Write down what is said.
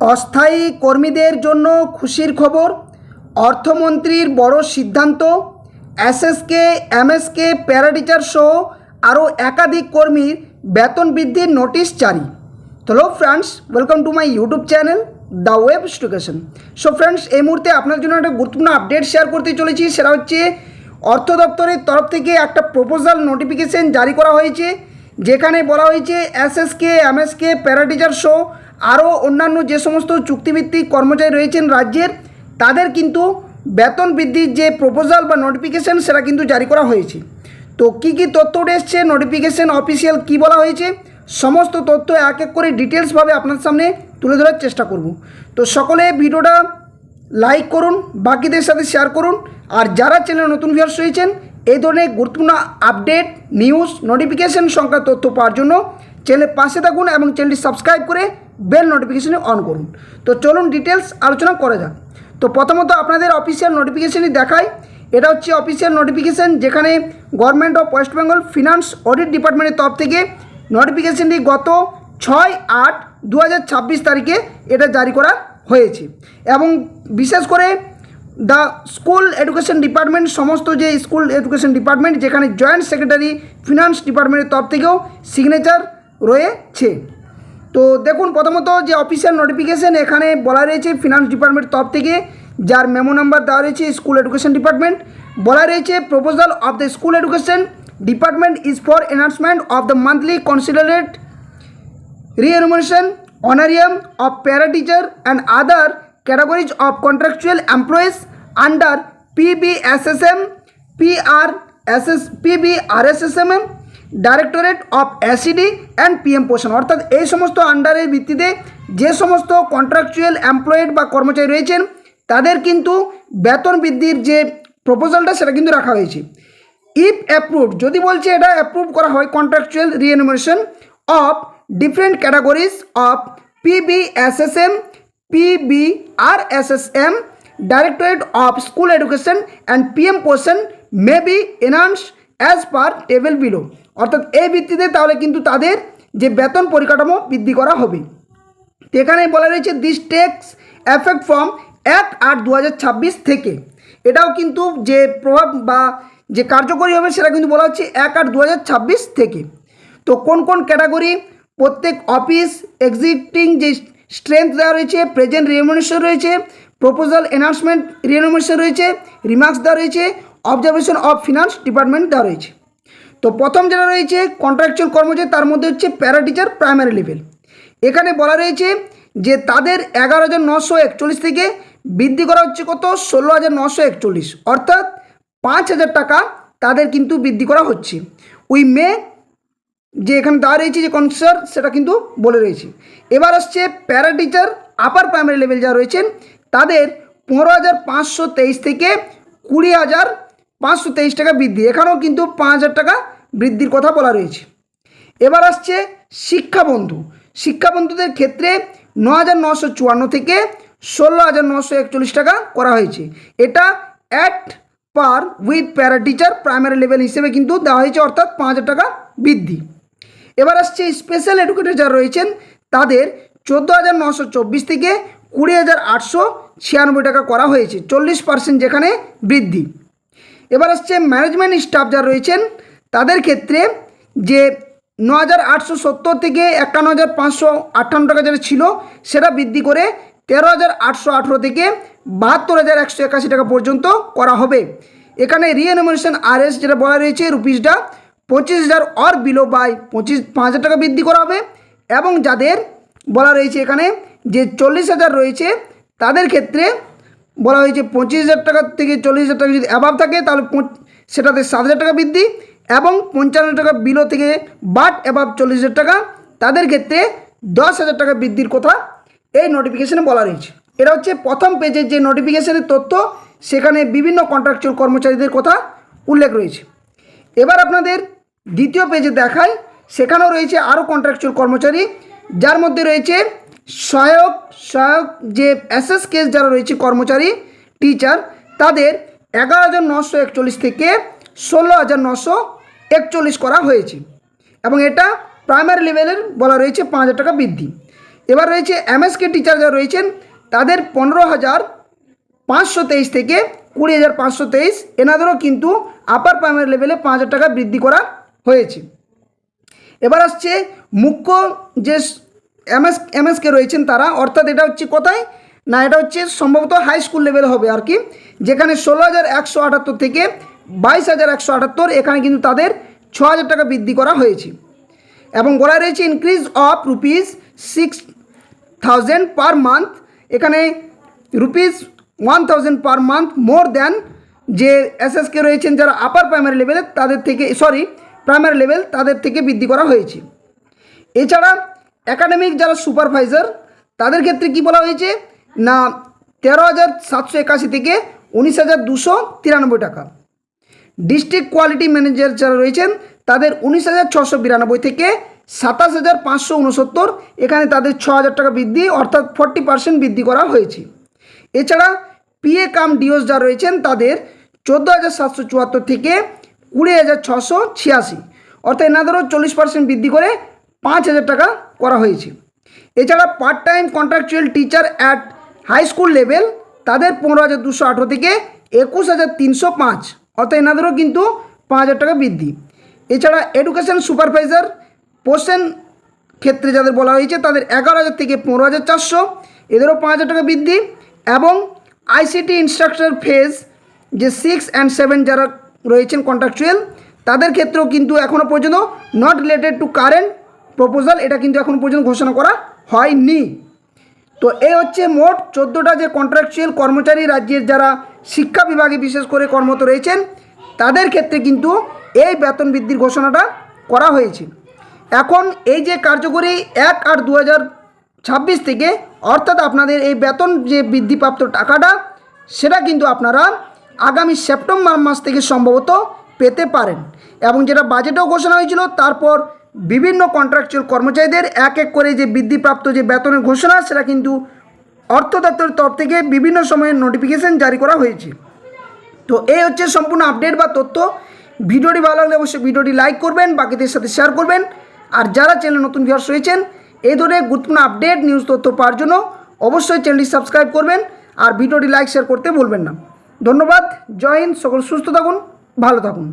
অস্থায়ী কর্মীদের জন্য খুশির খবর। অর্থমন্ত্রীর বড় সিদ্ধান্ত। এসএসকে, এমএসকে, প্যারাটিচার সহ আরও একাধিক কর্মীর বেতন বৃদ্ধির নোটিশ জারি। Hello friends, welcome to my YouTube channel the web education. So friends, এই মুহূর্তে আপনার জন্য একটা গুরুত্বপূর্ণ আপডেট শেয়ার করতে চলেছি। সেটা হচ্ছে অর্থ দপ্তরের তরফ থেকে একটা প্রপোজাল নোটিফিকেশন জারি করা হয়েছে, যেখানে বলা হয়েছে এসএসকে, এমএসকে, প্যারাটিচার সহ আরও অন্যান্য যে সমস্ত চুক্তিভিত্তিক কর্মচারী রয়েছেন রাজ্যের, তাদের কিন্তু বেতন বৃদ্ধির যে প্রপোজাল বা নোটিফিকেশন সেটা কিন্তু জারি করা হয়েছে। তো কী কী তথ্য উঠে এসছে, নোটিফিকেশন অফিসিয়াল কী বলা হয়েছে, সমস্ত তথ্য এক এক করে ডিটেলসভাবে আপনার সামনে তুলে ধরার চেষ্টা করব। তো সকলে ভিডিওটা লাইক করুন, বাকিদের সাথে শেয়ার করুন। আর যারা চ্যানেলে নতুন ভিউয়ার্স রয়েছেন, এই ধরনের গুরুত্বপূর্ণ আপডেট, নিউজ, নোটিফিকেশন সংক্রান্ত তথ্য পাওয়ার জন্য চ্যানেলের পাশে থাকুন এবং চ্যানেলটি সাবস্ক্রাইব করে বেল নোটিফিকেশনে অন করুন। তো চলুন ডিটেলস আলোচনা করা যাক। তো প্রথমত আপনাদের অফিসিয়াল নোটিফিকেশনই দেখাই। এটা হচ্ছে অফিসিয়াল নোটিফিকেশন, যেখানে government of West Bengal finance audit ডিপার্টমেন্টের তরফ থেকে নোটিফিকেশনটি গত 6/8/2026 তারিখে এটা জারি করা হয়েছে। এবং বিশেষ করে দ্য স্কুল এডুকেশন ডিপার্টমেন্ট, সমস্ত যে স্কুল এডুকেশন ডিপার্টমেন্ট, যেখানে জয়েন্ট সেক্রেটারি ফিনান্স ডিপার্টমেন্টের তরফ থেকেও সিগনেচার রয়েছে। তো দেখুন, প্রথমত যে অফিসিয়াল নোটিফিকেশন এখানে বলা রয়েছে ফিনান্স ডিপার্টমেন্টের তরফ থেকে, যার মেমো নাম্বার দেওয়া রয়েছে স্কুল এডুকেশন ডিপার্টমেন্ট, বলা রয়েছে proposal of the school education department is for enhancement of the monthly considerate remuneration honorarium of para-teacher and other categories of contractual employees under PBSSM, PBRSSM, Directorate of SED and PM পোষণ। অর্থাৎ এই সমস্ত আন্ডারের ভিত্তিতে যে সমস্ত contractual employed বা কর্মচারী রয়েছেন, তাদের কিন্তু বেতন বৃদ্ধির যে প্রপোজালটা সেটা কিন্তু রাখা হয়েছে। ইফ অ্যাপ্রুভড, যদি বলছে এটা অ্যাপ্রুভ করা হয়, contractual remuneration of different categories of PBSSM, PBRSSM, Directorate of School Education and PM portion may be enhanced as per table below। অর্থাৎ এই ভিত্তিতে তাহলে কিন্তু তাদের যে বেতন পরিকাঠামো বৃদ্ধি করা হবে। তো এখানে বলা রয়েছে দিস টেক্স এফেক্ট ফ্রম 1/8/2026 থেকে। এটাও কিন্তু যে প্রভাব বা যে কার্যকরী হবে সেটা কিন্তু বলা হচ্ছে 1/8/2026 থেকে। তো কোন কোন ক্যাটাগরি, প্রত্যেক অফিস, এক্সিস্টিং যে স্ট্রেংথ দেওয়া রয়েছে, প্রেজেন্ট রিমুনারেশন রয়েছে, প্রপোজাল এনহান্সমেন্ট রিমুনারেশন রয়েছে, রিমার্কস দেওয়া রয়েছে, অবজারভেশন অফ ফিনান্স ডিপার্টমেন্ট দেওয়া রয়েছে। তো প্রথম যেটা রয়েছে কন্ট্রাকচুয়াল কর্মচারী, তার মধ্যে হচ্ছে প্যারা টিচার প্রাইমারি লেভেল। এখানে বলা রয়েছে যে তাদের 11,941 থেকে বৃদ্ধি করা হচ্ছে কত, 16,941, অর্থাৎ 5,000 টাকা তাদের কিন্তু বৃদ্ধি করা হচ্ছে। উই মে যে এখানে দেওয়া রয়েছে যে কনসার, সেটা কিন্তু বলে রয়েছে। এবার আসছে para teacher upper primary level যারা রয়েছেন, তাদের 15,523 থেকে 20,523 টাকা বৃদ্ধি। এখানেও কিন্তু 5,000 টাকা বৃদ্ধির কথা বলা রয়েছে। এবার আসছে শিক্ষাবন্ধু। শিক্ষাবন্ধুদের ক্ষেত্রে 9,954 থেকে 16,941 টাকা করা হয়েছে। এটা at per with para teacher primary level হিসেবে কিন্তু দেওয়া হয়েছে, অর্থাৎ 5,000 টাকা বৃদ্ধি। এবার আসছে স্পেশাল এডুকেটর যারা রয়েছেন, তাদের 14,924 থেকে 20,896 টাকা করা হয়েছে, 40% যেখানে বৃদ্ধি। এবার আসছে ম্যানেজমেন্ট স্টাফ যারা রয়েছেন, তাদের ক্ষেত্রে যে 9,870 থেকে 51,558 টাকা যেটা ছিল, সেটা বৃদ্ধি করে 13,818 থেকে 72,181 টাকা পর্যন্ত করা হবে। এখানে রিএনুমারেশন আরএস যেটা বলা রয়েছে রুপিসটা 25,000 অর বিলো বাই 5,000 টাকা বৃদ্ধি করা হবে। এবং যাদের বলা রয়েছে এখানে যে 40,000 রয়েছে, তাদের ক্ষেত্রে বলা হয়েছে 25,000 টাকা থেকে 40,000 টাকা যদি অ্যাভাব থাকে, তাহলে সেটাতে 7,000 টাকা বৃদ্ধি। এবং 55,000 টাকা বিলো থেকে বাট অ্যাভাব 40,000 টাকা, তাদের ক্ষেত্রে 10,000 টাকা বৃদ্ধির কথা এই নোটিফিকেশনে বলা রয়েছে। এটা হচ্ছে প্রথম পেজের যে নোটিফিকেশনের তথ্য, সেখানে বিভিন্ন কন্ট্রাকচুয়াল কর্মচারীদের কথা উল্লেখ রয়েছে। এবার আপনাদের দ্বিতীয় পেজে দেখায়, সেখানেও রয়েছে আরও কন্ট্রাকচুয়াল কর্মচারী, যার মধ্যে রয়েছে সহায়ক যে এসএস কেস যারা রয়েছে কর্মচারী টিচার, তাদের 11,941 থেকে 16,941 করা হয়েছে। এবং এটা প্রাইমারি লেভেলের বলা রয়েছে 5,000 টাকা বৃদ্ধি। এবার রয়েছে এমএসকে টিচার যারা রয়েছেন তাদের 15,523 থেকে 20,523, এনাদেরও কিন্তু আপার প্রাইমারি লেভেলে 5,000 টাকা বৃদ্ধি করা হয়েছে। এবার আসছে মুখ্য যে এমএসকে রয়েছেন তারা, অর্থাৎ এটা হচ্ছে কোথায় না, এটা হচ্ছে সম্ভবত হাই স্কুল লেভেল হবে আর কি, যেখানে 16,178 থেকে 22,178, এখানে কিন্তু তাদের 6,000 টাকা বৃদ্ধি করা হয়েছে। এবং বলা রয়েছে ইনক্রিজ অফ ₹6,000 পার মান্থ, এখানে ₹1,000 পার মান্থ মোর দ্যান যে এসএসকে রয়েছেন যারা আপার প্রাইমারি লেভেলে তাদের থেকে, প্রাইমারি লেভেল তাদের থেকে বৃদ্ধি করা হয়েছে। এছাড়া একাডেমিক যারা সুপারভাইজার তাদের ক্ষেত্রে কি বলা হয়েছে না 13,781 থেকে 19,293 টাকা। ডিস্ট্রিক্ট কোয়ালিটি ম্যানেজার যারা রয়েছেন তাদের 19,692 থেকে 27,569, এখানে তাদের 6,000 টাকা বৃদ্ধি, অর্থাৎ 40% বৃদ্ধি করা হয়েছে। এছাড়া পিএ কাম ডিওস যারা রয়েছেন তাদের 14,774 থেকে 20,686, অর্থাৎ এনাদেরও 40% বৃদ্ধি করে 5,000 টাকা করা হয়েছে। এছাড়া part time contractual teacher at high school level তাদের 15,218 থেকে 21,305, অর্থাৎ এনাদেরও কিন্তু 5,000 টাকা বৃদ্ধি। এছাড়া এডুকেশন সুপারভাইজার পোস্টের ক্ষেত্রে যাদের বলা হয়েছে তাদের 11,000 থেকে 15,400, এদেরও 5,000 টাকা বৃদ্ধি। এবং আইসিটি ইনস্ট্রাকচার ফেজ যে 6 and 7 যারা রয়েছেন কন্ট্রাকচুয়াল তাদের ক্ষেত্রেও কিন্তু এখনও পর্যন্ত not related to current proposal, এটা কিন্তু এখনও পর্যন্ত ঘোষণা করা হয়নি। তো এই হচ্ছে মোট 14টা যে কন্ট্রাকচুয়াল কর্মচারী রাজ্যের যারা শিক্ষা বিভাগে বিশেষ করে কর্মরত রয়েছেন তাদের ক্ষেত্রে কিন্তু এই বেতন বৃদ্ধির ঘোষণাটা করা হয়েছে। এখন এই যে কার্যকরী 1/8/2026 থেকে, অর্থাৎ আপনাদের এই বেতন যে বৃদ্ধিপ্রাপ্ত টাকাটা সেটা কিন্তু আপনারা আগামী সেপ্টেম্বর মাস থেকে সম্ভবত পেতে পারেন। এবং যেটা বাজেটেও ঘোষণা হয়েছিল, তারপর বিভিন্ন কন্ট্রাকচুয়াল কর্মচারীদের এক এক করে যে বৃদ্ধিপ্রাপ্ত যে বেতনের ঘোষণা সেটা কিন্তু অর্থ দপ্তরের তরফ থেকে বিভিন্ন সময়ে নোটিফিকেশন জারি করা হয়েছে। তো এই হচ্ছে সম্পূর্ণ আপডেট বা তথ্য। ভিডিওটি ভালো লাগলে অবশ্যই ভিডিওটি লাইক করবেন, বাকিদের সাথে শেয়ার করবেন। আর যারা চ্যানেলে নতুন ভিউয়ার্স রয়েছেন এই ধরনের গুরুত্বপূর্ণ আপডেট নিউজ তথ্য পাওয়ার জন্য অবশ্যই চ্যানেলটি সাবস্ক্রাইব করবেন আর ভিডিওটি লাইক শেয়ার করতে ভুলবেন না। ধন্যবাদ। জয় হিন্দ। সকল সুস্থ থাকুন, ভালো থাকুন।